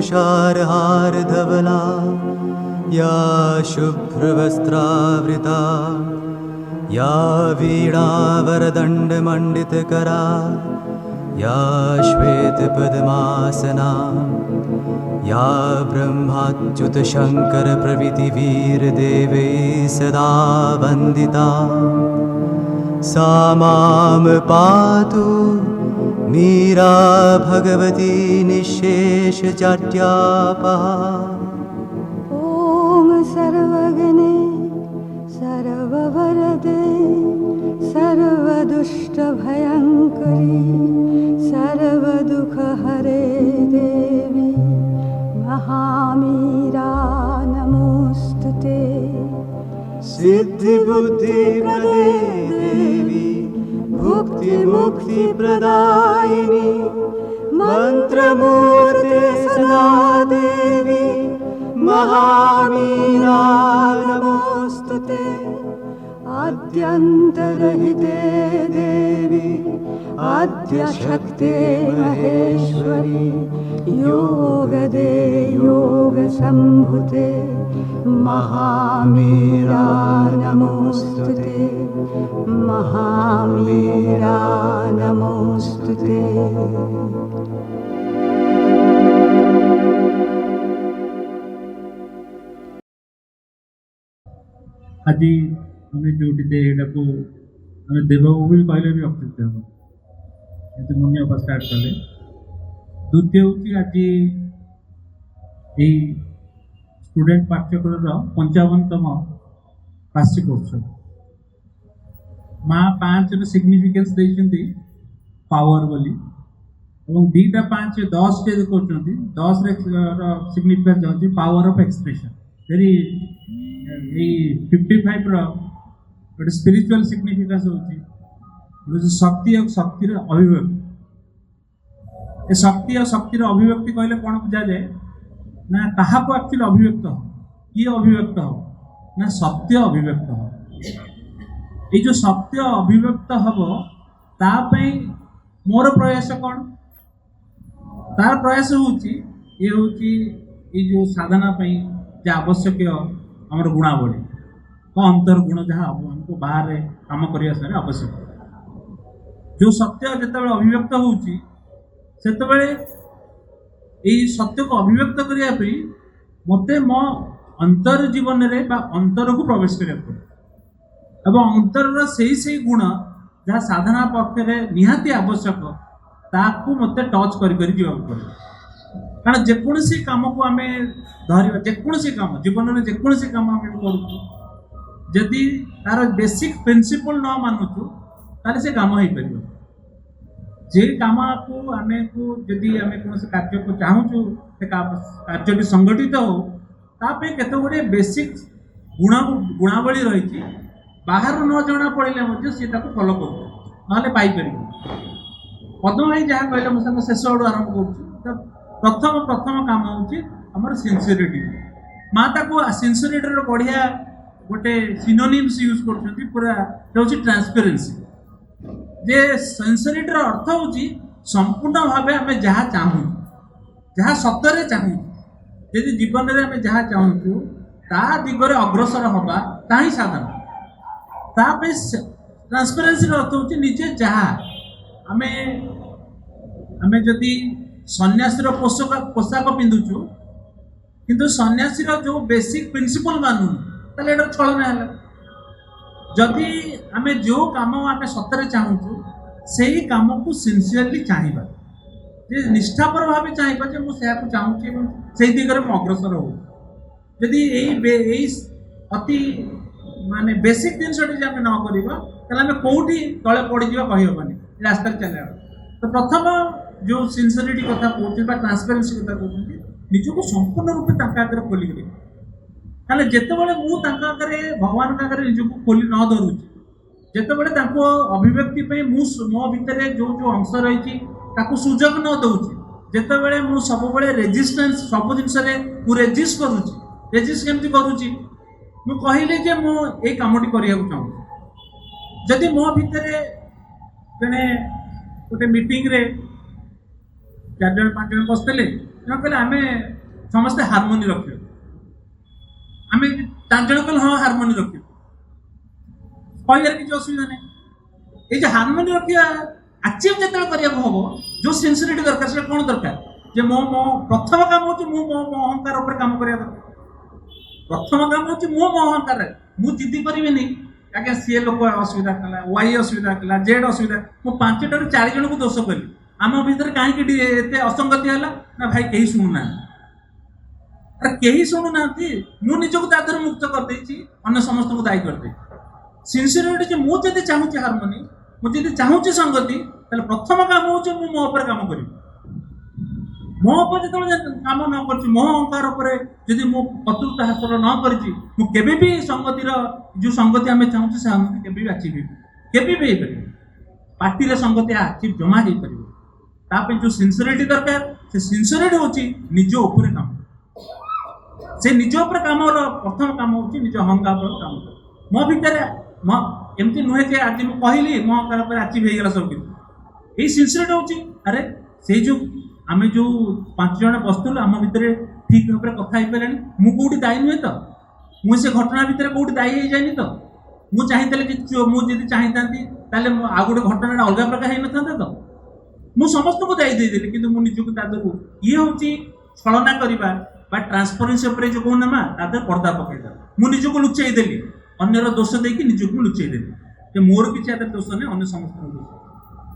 तुषारहार धवला या शुभ्रवस्त्रावृता या वीणावरदण्डमण्डितकरा या श्वेतपद्मासना या ब्रह्माच्युतशङ्करप्रभृतिवीरदेवै सदा वन्दिता सा मां पातु मीरा भगवती निःशेषजाड्यापहा। ॐ सर्वगणे सर्ववरदे सर्वदुष्टभयङ्करी सर्वदुःखहरे देवी महामीरा नमोऽस्तुते। सिद्धिबुद्धिप्रदे देवी भुक्तिमुक्तिप्रदायिनी मन्त्रमूर्ते सदा देवी महामीरा नमोऽस्तुते। आद्यन्तरहिते देवी आद्यशक्ते महेश्वरी योगदे योगसम्भुते महामीरा नमोऽस्तुते महामीरा नमोऽस्तुते। आज आम जो आम देवभूमि कहले भी अत्युक्त हम मुनि बाबा स्टार्ट कले। द्वितीय हूँ आज यही स्टूडेंट पाठ्यक्रम 55तम वार्षिकोत्सव माँ 5 सिग्निफिकेन्स देती पावर बोली और 2टा 5 10 टे देखते 10 सिग्निफिकेन्स होती पावर ऑफ एक्सप्रेशन वेरी 55 गोटे स्पिरिचुअल सिग्निफिकेन्स होती शक्ति और शक्तिर अभिव्यक्ति। ए शक्ति और शक्तिर अभिव्यक्ति कहले कौन बुझा जाए ना क्या एक्चुअली अभिव्यक्त हो किए अभिव्यक्त हो ना सत्य अभिव्यक्त हो। ये जो सत्य अभिव्यक्त हम तापाई मोर प्रयास कौन तार प्रयास ये जो साधना जो आवश्यक आमर गुणावली अंतर गुण जहाँ हमको बाहर काम करने आवश्यक जो सत्य जिते अभिव्यक्त होती सत्य को अभिव्यक्त करने मत मो अंतर जीवन में अंतर को प्रवेश करने पड़े और अंतर से गुण जहाँ साधना पक्ष निहाती आवश्यक ताकू मत टच कर पड़े कारण जेकोसी काम को आम धरवा जेकोसी काम जीवन में जेकोसी काम आम करुदी तार बेसिक प्रिंसिपल न मानुचु ताले से काम हो पार जे काम को आम को जदि आम कौन कार्य को चाहूँ से कार्य संगठित हो तापे केते गुड़े बेसिक गुणावली रही बाहर न जना पड़े सी फॉलो कर ना पाइपर पद्म भाई जहाँ कहले मुझे शेष आड़ आरंभ कर प्रथम काम होमर सिंसियरिटी माँ सिंसियरिटी बढ़िया गोटे सिनोनिम्स यूज कर पूरा ट्रांसपेरेंसी जे सिंसियरिटीर अर्थ हूँ संपूर्ण भाव आम जहाँ चाहूँ जहाँ सतरे चाहूँ यदि जीवन में आम जहाँ चाहूँ ता दिगरे अग्रसर हवा ता ही साधना ट्रांसपेरेंसी अर्थ हूँ निजे जहाँ आम जदि सन्यासीर पोशाक पिंधुचु किंतु सन्यासीर जो बेसिक प्रिंसिपल मानु ताले एटा छलना है जदि आम जो काम आम सतरे चाहूँ से ही काम को सिंसियरली चाहिए जे निष्ठापर भाव चाहिए जे मुझे चाहूँ से दिगरे मु अग्रसर हो जदि यही अति माने बेसिक जिनस आम न करवा कौटी तले पड़ज कहीहबनी रास्ता चल तो प्रथम जो सिंसियरिटी कथा कहते ट्रांसपेरेंसी कथा कहते निजक संपूर्ण रूप आगे खोलिक जिते मुझे भगवान आगे निजक खोली न धरुची जिते अभिव्यक्ति मो भितर जो जो अंश रही सुजोग न दूची जिते मुझे सब रेजिस्टेंस सब जिनस रेजिस्ट करुच्ची रेजिस्ट केमती करुच्ची मुझे कहली जे मुझे कामटी करने चाहूँ जदि मो भितर जड़े गोटे मीटिंग रे 4 जन 5 जन बसते कहले आम समस्ते हार्मोनी रखियो आम चार जन कहले हाँ हार्मोनी रखियो कहर किसी असुविधा नहीं ये हार्मोनी रखा आचिव जो करने हम जो सिनसीयरिटी दरकार से कौन दरकार जे मो मो प्रथम काम हो मो मो अहंकार उपर काम करिया दरकार प्रथम काम हो मो मो अहंकार मु जिद्दी करिवेनी आज्ञा सी लोक असुविधा कला वाई असुविधा कला जेड असुविधा मु 5 ରୁ 4 जन को दोष कली आम भीतर कहीं एत असंगति है ना भाई कहीं शुणुना अरे कहीं शुणुना मु निजक तादर मुक्त करदे अन्य समस्त को दायी करदे सिनसीयरिटी जे मु जदि चाहूँ हार्मोनी मुझे चाहूँ संगति प्रथम काम हो मो उपर काम करी मो उपर जो काम न कर मो अहंकार जदि मो कर्तृत्व हासिल न करी भी संगतिर जो संगति आम चाहूँ से संगति केबे भी आचिव केबे भी हो पार्टी रे संगति आचिव जमा हो पार जो सिनसीयरिटी दरकार से सिनसीयरिटी हूँ निज उपर काम से निज उपर काम प्रथम काम हूँ निज अहंकार काम मो भितर एमती नुहे जे आज मुझे कहली मो अहंकार आचिव हो गला सब किसी यही सिनसीयरिटी हूँ अरे से जो आम जो 5 जन बसुलु आम भितर ठीक भाव में कथा पारे मुझे दायी नुहे तो मुझे घटना भितर कौटी दायी हो जाए तो मुझे चाहिए मुझे चाहती आउ गोटे घटना अलग प्रकार हो ना तो मुझ समस्त को दायी देदेली कि निजक तादर ये हूँ छलना करवा ट्रांसपेरेन्सी जो कहूना माँ तादर पर्दा पकईदा मुझे निजक लुचेदेली अन्यर दोष देकी निजक लुचेदेली मोर किसी दोष नहीं अन्य समस्त दोष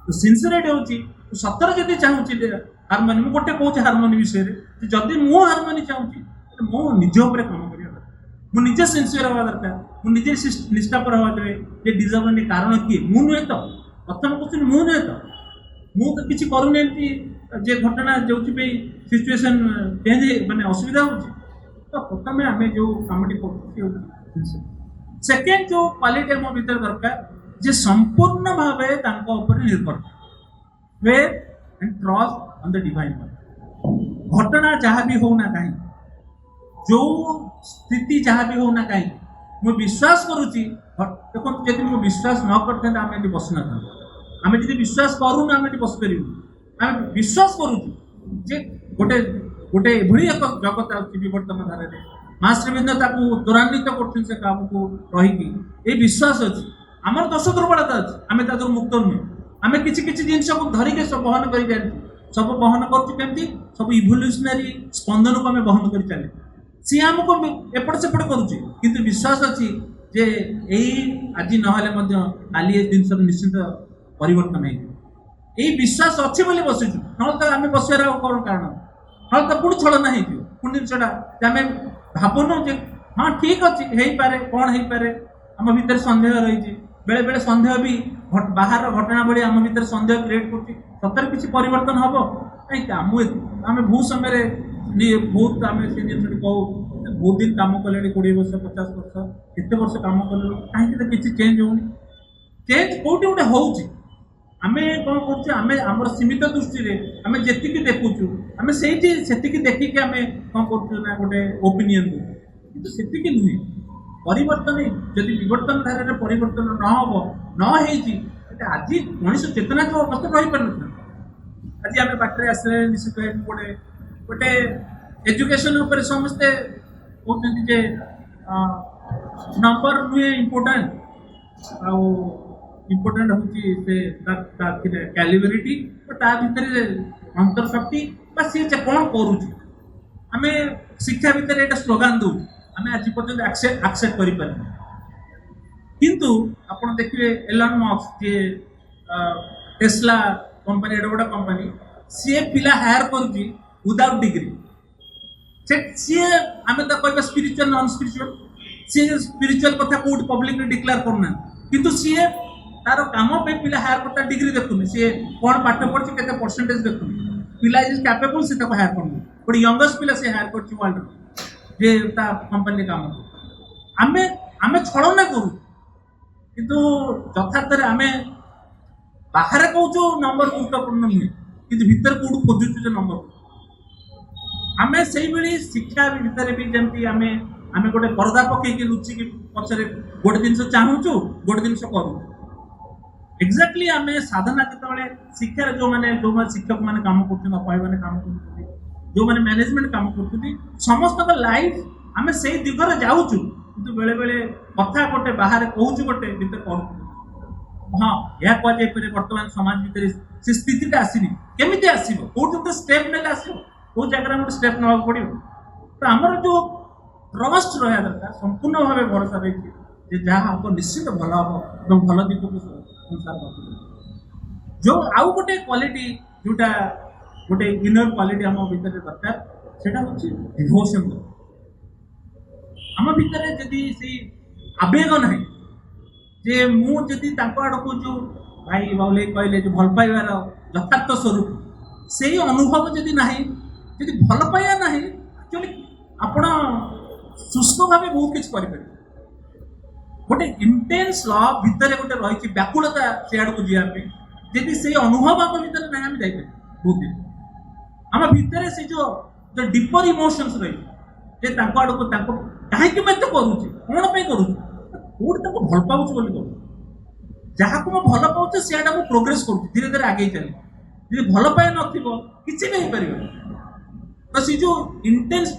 तो सिनसीयरिटी हूँ सतर जब चाहूँगी हार्मोनी मुझे गोटे कौन हार्मोनी विषय जदि मु हार्मोनी चाहूँगी मो निज उपर काम करा मुझे सिनसीयर हवा दरकार मुझे निष्ठापर हवा दरकार ये डिजर्व कारण किए मु नुहे तो प्रथम क्वेश्चन मु नुहे तो मुझे किसी करूनी जे घटना जो सिचुएशन चेंज माने असुविधा हो तो प्रथम आम जो कमटी कर सेकेंड जो क्वालिटी मो भीतर दरकार जे संपूर्ण भाव निर्भर faith and trust on the divine घटना जहाँ भी होना कहीं जो स्थिति जहाँ भी होना कहीं मुझे विश्वास करुच्ची देखो जब मुझे विश्वास न करते आम ये बसना था आम जी विश्वास करूँ आम ये बस पार आम विश्वास करुचु जे गोटे गोटे एभली एक जगत आवर्तन धारा माँ श्रीबिंद त्वरान्वित कर काम को रही ये विश्वास अच्छी आमर दोष दुर्बलता अच्छी आम तर मुक्त नुहे आम किसी जिनस को धरिक सब बहन कर सब बहन करमती सब इभोल्यूशनरी स्पंदन को आम बहन कर चले सी आमको एपट सेपट करुच्चे विश्वास अच्छी जे यही आज ना काली जिनस निश्चित परिवर्तन हो विश्वास अच्छे बोली बसुचु ना तो आम बसार कौन कारण ना तो पुणी छलना हो जिनसा आम भावुनु जे हाँ ठीक अच्छे हो पारे कौन हो पारे आम भीतर सन्देह रही बेले बेले सन्देह भी बाहर घटना बड़ी आम भीतर सन्देह क्रिएट कर किसी परिवर्तन हम कहीं आम बहुत समय बहुत आम से जिन कहू बहुत दिन कम कले 20 वर्ष 50 वर्ष एत वर्ष कम कले कहीं किसी चेंज होनी चेंज कौटी गोटे होची आमे कौन करछे आमे हमर सीमित दृष्टि रे आमे जेतिकी देखुछु आमे सेठी सेतिकी देखिके आमे कौन करछु ना गोटे ओपिनियन दु किंतु सेतिकी नुहे परिवर्तन जदि विवर्तन धारा रे परिवर्तन न हो न हेजी आज मनुष्य चेतना जो अवस्था रही पार न आज आमे बाटरे आसे निश्चित गोटे गोटे एजुकेशन ऊपर समस्ते कहते जे नंबर नुहे इम्पोर्टेंट आउ इम्पोर्टेंट हूँ कैलिबरिटी ता भीतर अंतरशक्ति सी कौन करुचे आम शिक्षा भितर ये स्लोगान दौ आम आज पर्यटन एक्सेप्ट कर किंतु आप देखिए एलन मस्क जे टेस्ला कंपनी एडा गोटे कंपनी सी पिला हायर कर विदाउट डिग्री सी आम तो कह स्पिरिचुअल नॉन स्पिरिचुअल सी स्पिरिचुअल कथा कौट पब्लिक डिक्लेयर करना किंतु सी तार काम पे पिला हायर करता डिग्री देखुनि सी कौन पाठ पढ़ी के परसेंटेज देखुनि पिला इज कैपेबल से हायर कर गोटे यंगेस्ट पिला से हायर कर वर्ल्ड जे कंपनी काम आमे आमे छलना करू किंतु यथार्थ आम बाहर कहूँ नंबर गुरुत्वपूर्ण नुहे कि भीतर कौट खोजुचु नंबर आम से शिक्षा भितर भी जमी आम आम गोटे परदा पकईकि लुचिकी पचर गोटे जिन चाहूँ गोटे जिन करूँ एक्जाक्टली आम साधना जिते शिक्षार जो मैंने जो शिक्षक मैंने काम कर काम कर जो मैंने मैनेजमेंट काम करते समस्त लाइफ आम से दिगरे जाऊँ कि बेले बेले कथा गोटे बाहर कहूँ गोटे भीतर कर हाँ यह कहुए बर्तमान समाज भितर से स्थिति आसनी केमी आसो कौट स्टेप ने आसो कौ जगह गोटे स्टेप ना पड़ो तो आमर जो ट्रस्ट रहा दरकार संपूर्ण भाव भरोसा रही जहाँ हम निश्चित भल हम भल दिख को संसार जो आउ गोटे क्वालिटी जोटा गोटे इनर क्वालिटी आम भितर दरकार सेटा हूँ डिवोशन आम भितर जदि से आवेग ना जे मुझे आड़ को जो भाई बाउले कहले जो भल पाइबार यथार्थ स्वरूप से अनुभव जदि ना जदि भल पाइबा ना एक्चुअली आपण शुष्क भाव बहुत किसी करें गोटे इंटेंस लव भितर गोटे रही व्याकुलता सियाड़ को जावाई जदि से अनुभव आम भितर ना आम जापर बहुत दिन आम भितर से जो डीपर इमोशंस रही आड़ को कहीं मैं तो करुचे कौन पर करुचे कौट भल पाऊँ बोली करूँ जहाँ को भल पाऊँ सीटा मुझे प्रोग्रेस करुँ धीरे धीरे आगे चले जी भल पाए किसी भी हो पार तो सी जो इंटेंस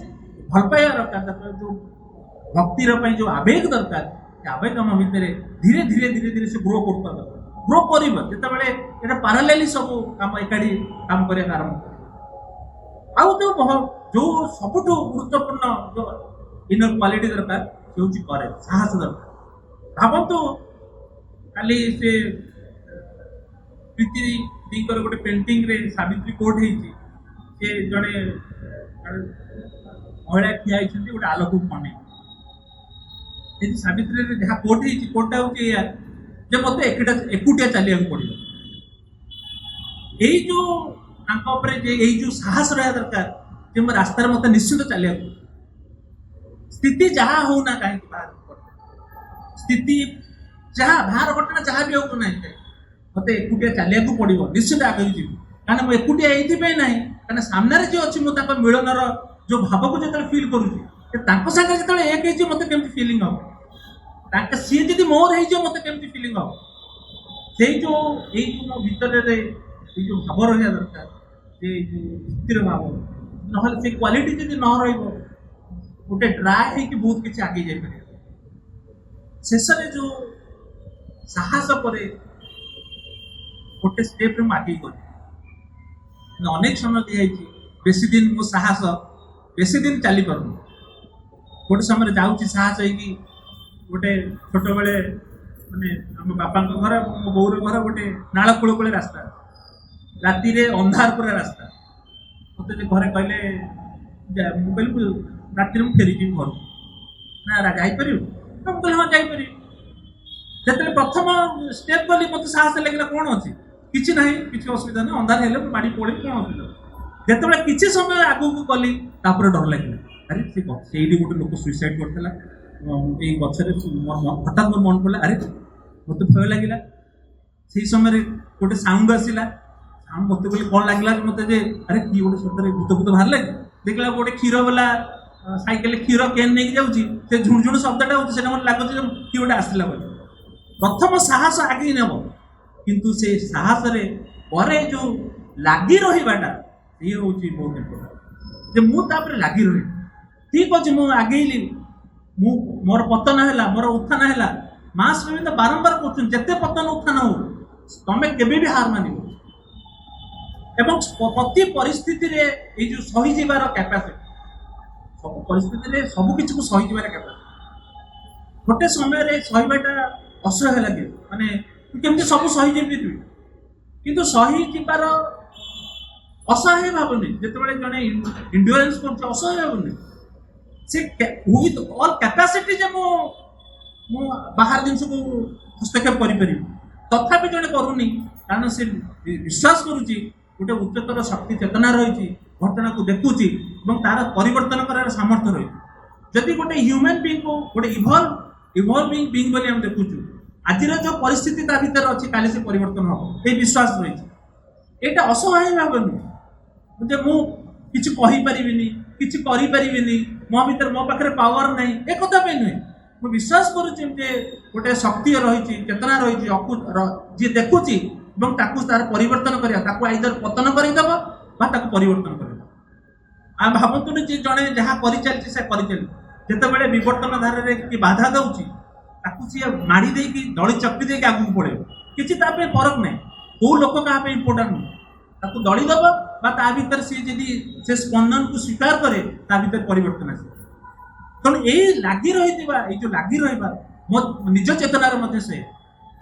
भल पाइबा दरकार जो भक्तिर जो आवेग दरकार आवेग आम भितर धीरे धीरे धीरे धीरे से ग्रो करता दरकार ग्रो कर जो पारालेली सब कम एकाठी काम करने आरंभ आउ जो सबुठ गुरुत्वपूर्ण जो इनर क्वालिटी दरकार से हूँ करेज साहस दरकार भावतु खाली से प्रीति दीकर गोटे पेंटिंग रे सावित्री कोट होती जड़े महिला ठिया होती गोटे आलोक बने सावित्री जहाँ कोट कोटा हूँ मत एकुटिया चलिया पड़ो यही जो यही जो साहस रहा दरकार जो मैं रास्तार मत निश्चित चलिया स्थिति जहाँ हो ना कहीं बाहर स्थिति जहाँ बाहर घटना जहाँ भी हो ना मत एकुटिया चलिया पड़ो निश्चित आगे जी कहीं मुझे एकुटिया ये ना कहीं सामने जो अच्छी मुझे मिलनर जो भाव को जो फिल करुँचे जो एक मत केमती फिलिंग हम सी जी मोर हो मत केमती फिलिंग हम से जो यही मो भीतर जो भाव रहा दरकार स्थिर भाव ना से क्वालिटी जब न रोटे ड्राए हो बहुत किसी आगे जापर शेष जो साहस पर गोटे स्टेप रे आगे गली अनेक समय दिखाई बेसी दिन मो साहस बेसी दिन चली पार गोटे समय जाऊँगी साहस होगी गोटे छोट बेले माने आम बापा घर मो बोर घर गोटे नाल कूल कूल रास्ता राति रे अंधार पूरा रास्ता मत घरे कहले मुझे राति में फेरी जी घर ना जापर मुझे हाँ जापर जो प्रथम स्टेप गली मत साहस लगे कौन अच्छी किसी ना किसी असुविधा ना अंधार है बाड़ी पड़े कौन असुविधा जो किसी समय आगू को गली डर लगे अरे से गोटे लोक सुइसाइड करता गचर हठात मोर मन पड़ा अरे मत भय लगे से समय गोटे साउंड आसला साउंड मत बोले कौन लगे मत अरे किए गोटे सतरे भूत भूत बाहर लगे देखला गोटे क्षीर वाला साइकेल क्षीर केन नहीं जाऊँगी झुणझुण शब्दटा होती मत लगुच किए गोटे आसला बोले प्रथम साहस आगे नब किंतु से साहस रे जो लगी रहीबाटा ये हूँ बहुत इम्पोर्टेंट जे मुझे लगी रही ठीक अच्छे मुझे आगेली मोर पतन है मोर उत्थान है मास में तो बारंबार करते पतन उत्थान हो तुम्हें केबे भी हार मान एवं प्रति परिस्थिति रे ये जो सही जीवार कैपेसिटी सब परिस्थिति सब किसी को सही जीवार कैपेसिटी गोटे समय सहीबाटा असह्य लगे माने केमती सब सही जीवी किंतु सही जीवार असह्य भावनी जिते जड़े इंड्योरेंस कर असह्य भावनी से विथ ऑल कैपेसिटी जे मो बाहर जिनस को हस्तक्षेप करें तथापि जड़े करूनी कारण से विश्वास करुच्ची गोटे उच्चतर शक्ति चेतना रही घटना को देखुची तार परिवर्तन करार सामर्थ्य रही जदि गोटे ह्यूमन बीइंग को गोटे इवॉल्विंग बीइंग बोली हम देखुचु आज जो परिस्थिति ता भीतर अच्छी काली से परिवर्तन हम ये विश्वास रही एटा असहाय भाव जे मु किसी कहीपरिनी किसी करें मो भीतर मो पाखे पावर नहीं एक कथा नुहे मुझे विश्वास करुच्ची गोटे शक्ति रही चेतना रही जी देखुची तार परिवर्तन करा आईदर पतन करदेव परिवर्तन कर आ भावतुनि जे जणे जहाँ परिचालिछि से परिचालिछि जेतेबेले विवर्तन धारारे कि बाधा दउछि ताकू सी माड़ी देकी दଳି चक्री देकी आगू पड़े किछि ता पे फरक नै को लोक का पे इंपोर्टेंट नै ताकू दଳି दब बा ता भीतर सी जदी से स्पंदन को स्वीकार करे ता भीतर परिवर्तन आसे तो ए लागी रहितिबा ए जो लागी रहिबा मो निज चेतनार मध्ये से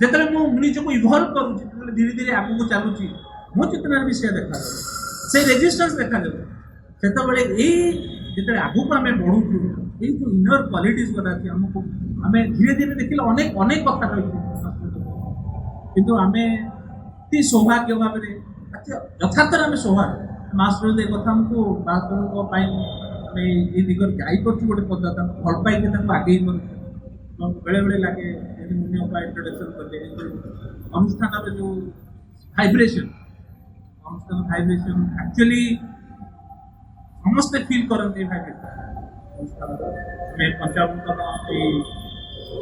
जेतले मो निजको इवॉल्व करूछि जेतले धीरे धीरे आगू को चालुछि मो चेतनार भी से देखा से रेजिस्टेंस देखा जाय सेतबेले ए जेतले आगू को हमें बढ़ुछु ए जो इनर क्वालिटीज कथा अछि हमको हमें धीरे धीरे देखिले अनेक अनेक कथा रहिछि किंतु हमें ती सौभाग्य भाबरे यथार्थ हमें सौभाग्य मास्टर दे कथा हमको मास्टर को पाई हमें ये दिगर जाई करछु गोटे पद्धति भल पाई के ताको आगे करू बेले बेले लागे मुनियो का इंट्रोडक्शन करले अनुष्ठान रे जो वाइब्रेशन अनुष्ठान वाइब्रेशन एक्चुअली समस्त फील करते वाइब्रेशन मैं पंचायत का ए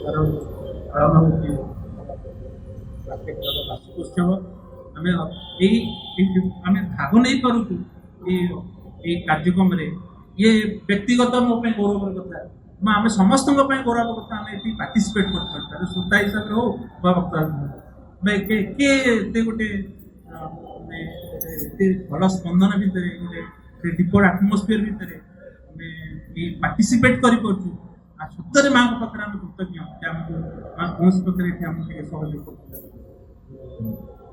कारण पालन होती उत्सव आम आम भाग नहीं पार्छु ये कार्यक्रम रे ये व्यक्तिगत मो गौरव कथा आम समस्त गौरव कथा आम ये पार्टिसिपेट कर श्रोता हिसाब से हो वक्ता गोटे भल स्पंदन भितर गोटे डीपर आटमोस्फियर भितर पार्टिसिपेट कर सत्य माँ पाखे आम कृतज्ञ आमको कौन पाखे सहयोग कर